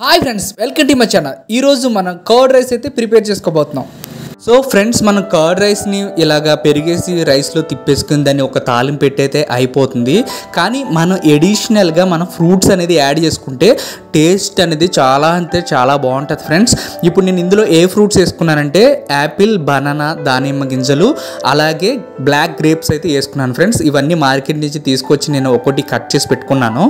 Hi friends, welcome to my channel. ఈరోజు మనం curd rice అయితే ప్రిపేర్ చేసుకోబోతున్నాం. సో ఫ్రెండ్స్, మనం కర్డ్ రైస్ని ఇలాగా పెరిగేసి రైస్లో తిప్పేసుకుని దాన్ని ఒక తాలింపు పెట్టయితే అయిపోతుంది. కానీ మనం ఎడిషనల్గా మనం ఫ్రూట్స్ అనేది యాడ్ చేసుకుంటే టేస్ట్ అనేది చాలా అంటే చాలా బాగుంటుంది ఫ్రెండ్స్. ఇప్పుడు నేను ఇందులో ఏ ఫ్రూట్స్ వేసుకున్నానంటే యాపిల్, బనానా, దానిమ్మ గింజలు, అలాగే బ్లాక్ గ్రేప్స్ అయితే వేసుకున్నాను ఫ్రెండ్స్. ఇవన్నీ మార్కెట్ నుంచి తీసుకొచ్చి నేను ఒకటి కట్ చేసి పెట్టుకున్నాను.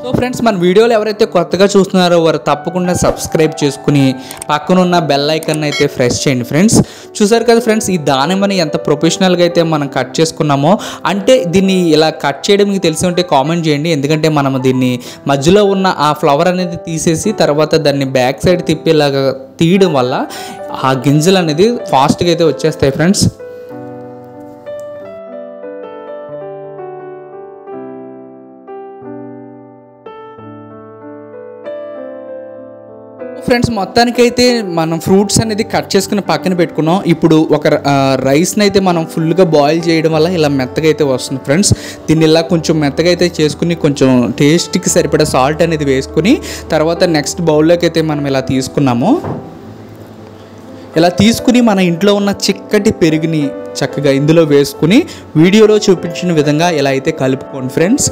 సో ఫ్రెండ్స్, మన వీడియోలు ఎవరైతే కొత్తగా చూస్తున్నారో వారు తప్పకుండా సబ్స్క్రైబ్ చేసుకుని పక్కన ఉన్న బెల్ ఐకాన్ అయితే ప్రెస్ చేయండి ఫ్రెండ్స్. చూసారు కదా ఫ్రెండ్స్, ఈ దానిమ్మని ఎంత ప్రొఫెషనల్గా అయితే మనం కట్ చేసుకున్నామో, అంటే దీన్ని ఇలా కట్ చేయడం మీకు తెలిసి ఉంటే కామెంట్ చేయండి. ఎందుకంటే మనం దీన్ని మధ్యలో ఉన్న ఆ ఫ్లవర్ అనేది తీసేసి తర్వాత దాన్ని బ్యాక్ సైడ్ తిప్పేలాగా తీయడం వల్ల ఆ గింజలు అనేది ఫాస్ట్గా అయితే వచ్చేస్తాయి ఫ్రెండ్స్. ఫ్రెండ్స్, మొత్తానికైతే మనం ఫ్రూట్స్ అనేది కట్ చేసుకుని పక్కన పెట్టుకున్నాం. ఇప్పుడు ఒక రైస్ని అయితే మనం ఫుల్గా బాయిల్ చేయడం వల్ల ఇలా మెత్తగా అయితే వస్తుంది ఫ్రెండ్స్. దీన్ని ఇలా కొంచెం మెత్తగా అయితే చేసుకుని కొంచెం టేస్ట్కి సరిపడా సాల్ట్ అనేది వేసుకుని తర్వాత నెక్స్ట్ బౌల్లోకి అయితే మనం ఇలా తీసుకున్నాము. ఇలా తీసుకుని మన ఇంట్లో ఉన్న చిక్కటి పెరుగుని చక్కగా ఇందులో వేసుకుని వీడియోలో చూపించిన విధంగా ఇలా అయితే కలుపుకోండి ఫ్రెండ్స్.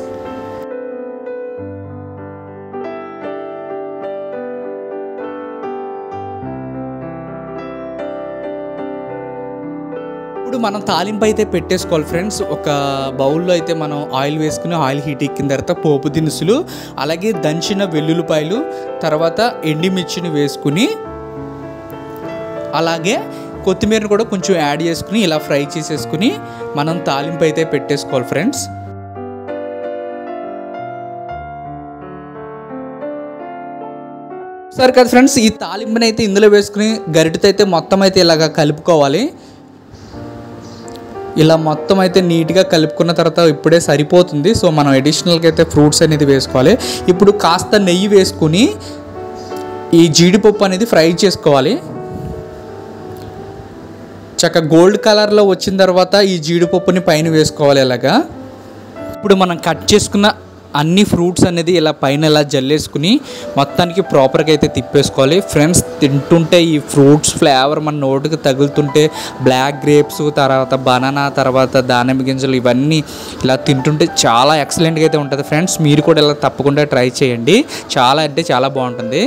ఇప్పుడు మనం తాలింపు అయితే పెట్టేసుకోవాలి ఫ్రెండ్స్. ఒక బౌల్లో అయితే మనం ఆయిల్ వేసుకుని ఆయిల్ హీట్ ఎక్కిన తర్వాత పోపు దినుసులు, అలాగే దంచిన వెల్లుల్లిపాయలు, తర్వాత ఎండిమిర్చిని వేసుకుని అలాగే కొత్తిమీరను కూడా కొంచెం యాడ్ చేసుకుని ఇలా ఫ్రై చేసేసుకుని మనం తాలింపు అయితే పెట్టేసుకోవాలి ఫ్రెండ్స్. సరే కదా ఫ్రెండ్స్, ఈ తాలింపుని అయితే ఇందులో వేసుకుని గరిటెతో అయితే మొత్తం అయితే ఇలాగ కలుపుకోవాలి. ఇలా మొత్తం అయితే నీట్గా కలుపుకున్న తర్వాత ఇప్పుడే సరిపోతుంది. సో మనం అడిషనల్గా అయితే ఫ్రూట్స్ అనేది వేసుకోవాలి. ఇప్పుడు కాస్త నెయ్యి వేసుకుని ఈ జీడిపప్పు అనేది ఫ్రై చేసుకోవాలి. చక్కగా గోల్డ్ కలర్లో వచ్చిన తర్వాత ఈ జీడిపప్పుని పైన వేసుకోవాలి ఇలాగా. ఇప్పుడు మనం కట్ చేసుకున్న అన్ని ఫ్రూట్స్ అనేది ఇలా పైన ఇలా జల్లేసుకుని మొత్తానికి ప్రాపర్గా అయితే తిప్పేసుకోవాలి ఫ్రెండ్స్. తింటుంటే ఈ ఫ్రూట్స్ ఫ్లేవర్ మన నోటికి తగులుతుంటే బ్లాక్ గ్రేప్స్, తర్వాత బనానా, తర్వాత దానిమ్మ గింజలు ఇవన్నీ ఇలా తింటుంటే చాలా ఎక్సలెంట్గా అయితే ఉంటుంది ఫ్రెండ్స్. మీరు కూడా ఇలా తప్పకుండా ట్రై చేయండి, చాలా అంటే చాలా బాగుంటుంది.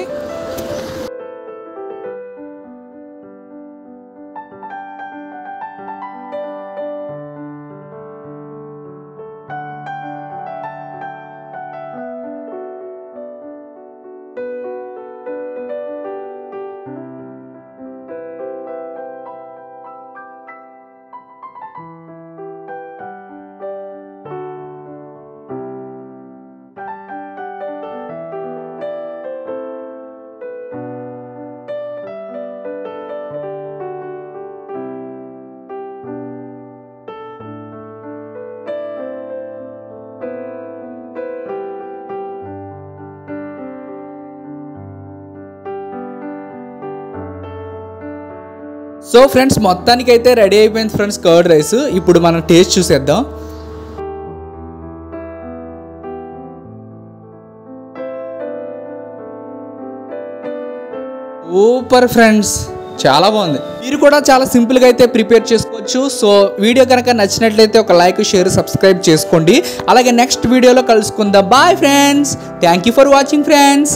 సో ఫ్రెండ్స్, మొత్తానికి అయితే రెడీ అయిపోయింది ఫ్రెండ్స్ కర్డ్ రైస్. ఇప్పుడు మనం టేస్ట్ చూసేద్దాం. సూపర్ ఫ్రెండ్స్, చాలా బాగుంది. మీరు కూడా చాలా సింపుల్గా అయితే ప్రిపేర్ చేసుకోవచ్చు. సో వీడియో కనుక నచ్చినట్లయితే ఒక లైక్, షేర్, సబ్స్క్రైబ్ చేసుకోండి. అలాగే నెక్స్ట్ వీడియోలో కలుసుకుందాం. Bye friends, thank you for watching friends.